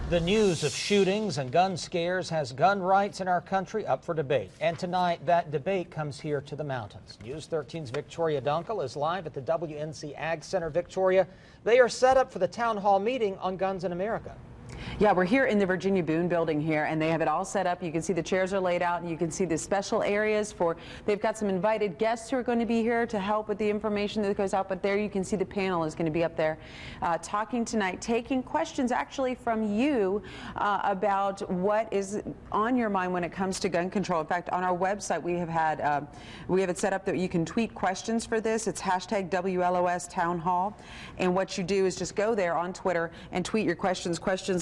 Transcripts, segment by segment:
The news of shootings and gun scares has gun rights in our country up for debate. And tonight, that debate comes here to the mountains. News 13's Victoria Dunkel is live at the WNC Ag Center. Victoria, they are set up for the town hall meeting on Guns in America. Yeah, we're here in the Virginia Boone building here, and they have it all set up. You can see the chairs are laid out, and you can see the special areas for, they've got some invited guests who are going to be here to help with the information that goes out, but there you can see the panel is going to be up there talking tonight, taking questions actually from you about what is on your mind when it comes to gun control. In fact, on our website, we have it set up that you can tweet questions for this. It's hashtag WLOS Town Hall, and what you do is just go there on Twitter and tweet your questions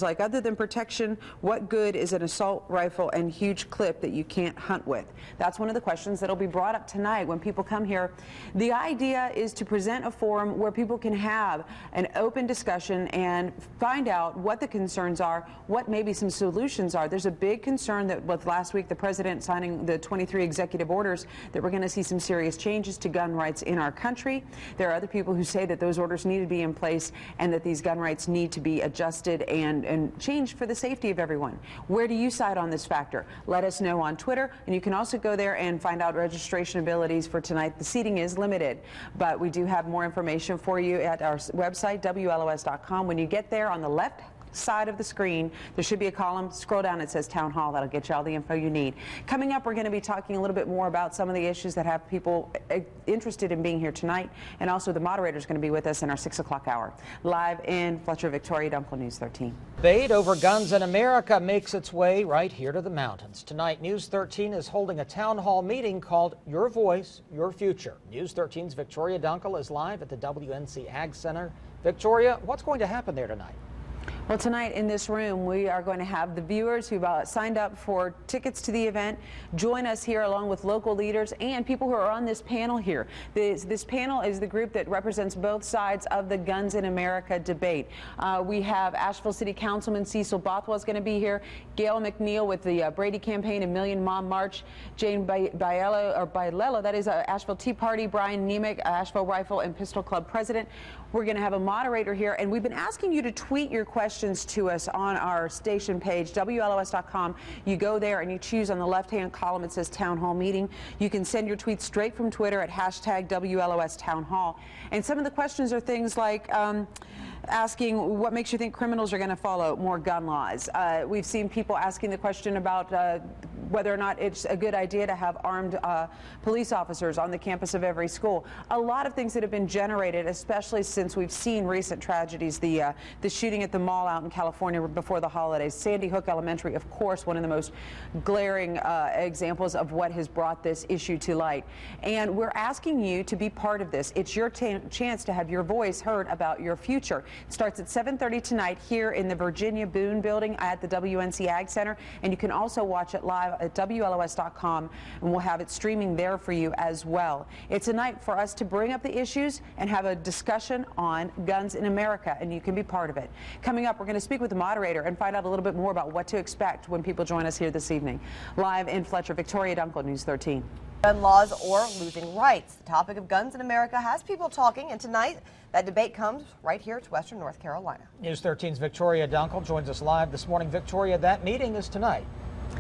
like, other than protection, what good is an assault rifle and huge clip that you can't hunt with? That's one of the questions that'll be brought up tonight when people come here. The idea is to present a forum where people can have an open discussion and find out what the concerns are, what maybe some solutions are. There's a big concern that with last week the president signing the 23 executive orders that we're going to see some serious changes to gun rights in our country. There are other people who say that those orders need to be in place and that these gun rights need to be adjusted and changed for the safety of everyone. Where do you side on this factor? Let us know on Twitter, and you can also go there and find out registration abilities for tonight. The seating is limited, but we do have more information for you at our website, WLOS.com. When you get there, on the left side of the screen, there should be a column. Scroll down, it says Town Hall. That'll get you all the info you need. Coming up, we're going to be talking a little bit more about some of the issues that have people interested in being here tonight, and also the moderator is going to be with us in our 6 o'clock hour. Live in Fletcher, Victoria Dunkel, News 13. Debate over guns in America makes its way right here to the mountains. Tonight, News 13 is holding a town hall meeting called Your Voice, Your Future. News 13's Victoria Dunkel is live at the WNC Ag Center. Victoria, what's going to happen there tonight? Well, tonight in this room, we are going to have the viewers who've signed up for tickets to the event join us here along with local leaders and people who are on this panel here. This panel is the group that represents both sides of the Guns in America debate. We have Asheville City Councilman Cecil Bothwell is going to be here, Gail McNeil with the Brady Campaign and Million Mom March, Jane Bailello, that is Asheville Tea Party, Brian Nemec, Asheville Rifle and Pistol Club President. We're going to have a moderator here, and we've been asking you to tweet your questions to us on our station page, WLOS.com. You go there and you choose on the left-hand column, it says Town Hall Meeting. You can send your tweets straight from Twitter at hashtag WLOS Town Hall. And some of the questions are things like asking what makes you think criminals are going to follow more gun laws. We've seen people asking the question about whether or not it's a good idea to have armed police officers on the campus of every school. A lot of things that have been generated, especially since we've seen recent tragedies, the shooting at the mall out in California before the holidays, Sandy Hook Elementary, of course, one of the most glaring examples of what has brought this issue to light. And we're asking you to be part of this. It's your chance to have your voice heard about your future. It starts at 7:30 tonight here in the Virginia Boone building at the WNC Ag Center, and you can also watch it live at WLOS.com, and we'll have it streaming there for you as well. It's a night for us to bring up the issues and have a discussion on guns in America, and you can be part of it. Coming up, we're going to speak with the moderator and find out a little bit more about what to expect when people join us here this evening. Live in Fletcher, Victoria Dunkel, News 13. Gun laws or losing rights. The topic of guns in America has people talking, and tonight that debate comes right here to Western North Carolina. News 13's Victoria Dunkel joins us live this morning. Victoria, that meeting is tonight.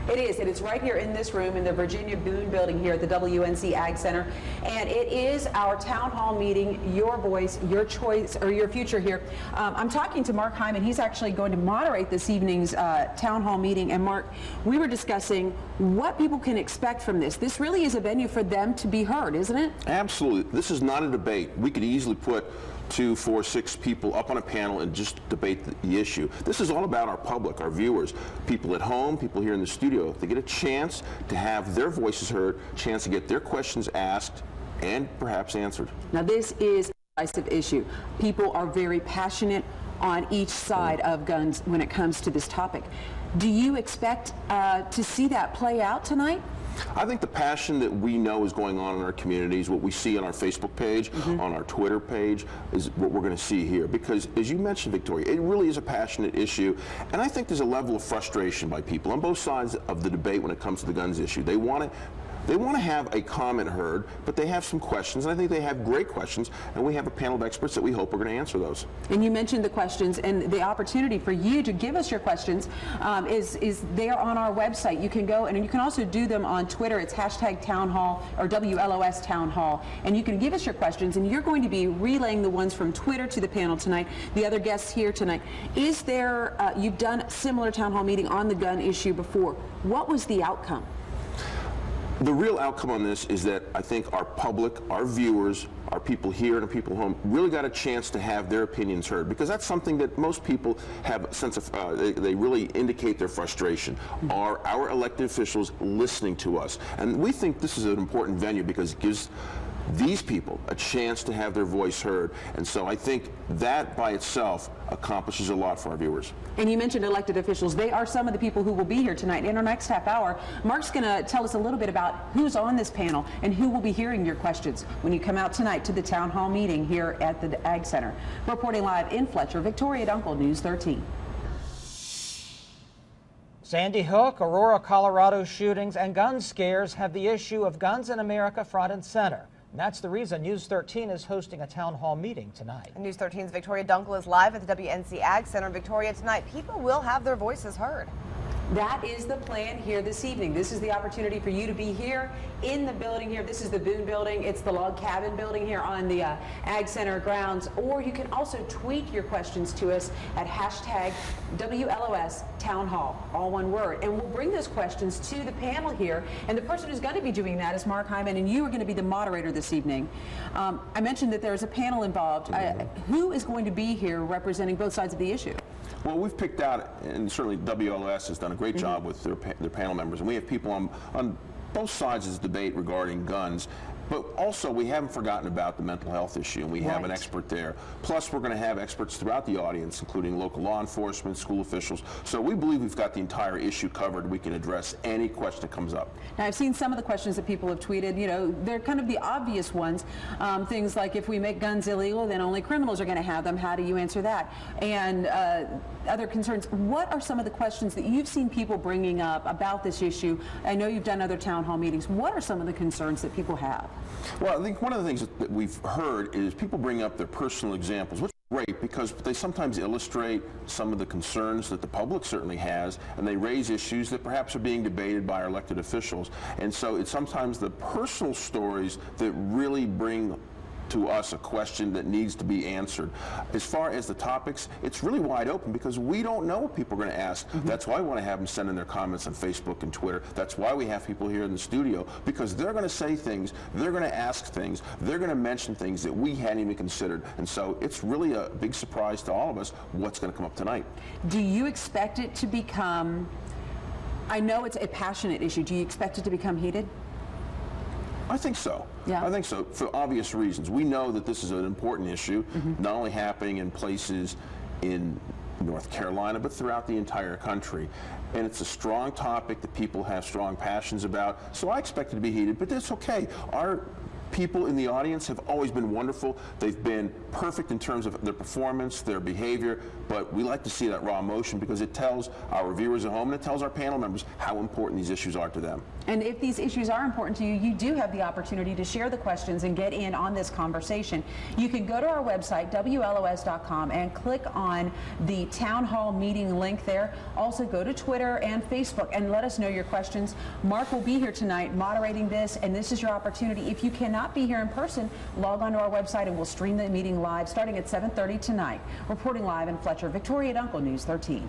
It is, and it's right here in this room in the Virginia Boone building here at the WNC Ag Center, and it is our town hall meeting, your voice, your choice, or your future here. I'm talking to Mark Hyman. He's actually going to moderate this evening's town hall meeting, and Mark, we were discussing what people can expect from this. This really is a venue for them to be heard, isn't it? Absolutely. This is not a debate. We could easily put 2, 4, 6 people up on a panel and just debate the issue. This is all about our public, our viewers, people at home, people here in the studio. They get a chance to have their voices heard, a chance to get their questions asked and perhaps answered. Now, this is a divisive issue. People are very passionate on each side of guns when it comes to this topic. Do you expect to see that play out tonight? I think the passion that we know is going on in our communities, what we see on our Facebook page, on our Twitter page, is what we're going to see here. Because, as you mentioned, Victoria, it really is a passionate issue. And I think there's a level of frustration by people on both sides of the debate when it comes to the guns issue. They want it They want to have a comment heard, but they have some questions, and I think they have great questions, and we have a panel of experts that we hope are going to answer those. And you mentioned the questions, and the opportunity for you to give us your questions is there on our website. You can go, and you can also do them on Twitter. It's #townhall or WLOS Town Hall, and you can give us your questions, and you're going to be relaying the ones from Twitter to the panel tonight, the other guests here tonight. Is there, you've done a similar town hall meeting on the gun issue before. What was the outcome? The real outcome on this is that I think our public, our viewers, our people here and our people home really got a chance to have their opinions heard, because that's something that most people have a sense of, they really indicate their frustration. Are our elected officials listening to us? And we think this is an important venue because it gives these people a chance to have their voice heard. And so I think that by itself accomplishes a lot for our viewers. And you mentioned elected officials. They are some of the people who will be here tonight. In our next half hour, Mark's going to tell us a little bit about who's on this panel and who will be hearing your questions when you come out tonight to the town hall meeting here at the Ag Center. Reporting live in Fletcher, Victoria Dunkel, News 13. Sandy Hook, Aurora, Colorado shootings and gun scares have the issue of guns in America front and center. And that's the reason News 13 is hosting a town hall meeting tonight. And News 13's Victoria Dunkel is live at the WNC Ag Center in Victoria tonight. People will have their voices heard. That is the plan here this evening. This is the opportunity for you to be here in the building here. This is the Boone building. It's the log cabin building here on the Ag Center grounds. Or you can also tweet your questions to us at #WLOS Town Hall, all one word. And we'll bring those questions to the panel here. And the person who's going to be doing that is Mark Hyman, and you are going to be the moderator this evening. I mentioned that there's a panel involved. Who is going to be here representing both sides of the issue? Well, we've picked out, and certainly WLOS has done a great job with their panel members, and we have people on both sides of this debate regarding guns. But also, we haven't forgotten about the mental health issue, and we have an expert there. Plus, we're going to have experts throughout the audience, including local law enforcement, school officials. So we believe we've got the entire issue covered. We can address any question that comes up. Now, I've seen some of the questions that people have tweeted. You know, they're kind of the obvious ones. Things like, if we make guns illegal, then only criminals are going to have them. How do you answer that? And other concerns. What are some of the questions that you've seen people bringing up about this issue? I know you've done other town hall meetings. What are some of the concerns that people have? Well, I think one of the things that we've heard is people bring up their personal examples, which is great because they sometimes illustrate some of the concerns that the public certainly has, and they raise issues that perhaps are being debated by our elected officials. And so it's sometimes the personal stories that really bring to us a question that needs to be answered. As far as the topics, it's really wide open because we don't know what people are going to ask. That's why we want to have them send in their comments on Facebook and Twitter. That's why we have people here in the studio, because they're going to say things, they're going to ask things, they're going to mention things that we hadn't even considered. And so it's really a big surprise to all of us what's going to come up tonight. Do you expect it to become, I know it's a passionate issue, do you expect it to become heated? I think so. Yeah. I think so, for obvious reasons. We know that this is an important issue, not only happening in places in North Carolina, but throughout the entire country. And it's a strong topic that people have strong passions about, so I expect it to be heated, but that's okay. Our people in the audience have always been wonderful. They've been perfect in terms of their performance, their behavior, but we like to see that raw emotion because it tells our viewers at home and it tells our panel members how important these issues are to them. And if these issues are important to you, you do have the opportunity to share the questions and get in on this conversation. You can go to our website, WLOS.com, and click on the town hall meeting link there. Also go to Twitter and Facebook and let us know your questions. Mark will be here tonight moderating this, and this is your opportunity. If you cannot be here in person, log on to our website and we'll stream the meeting live starting at 7:30 tonight. Reporting live in Fletcher, Victoria Dunkel, News 13.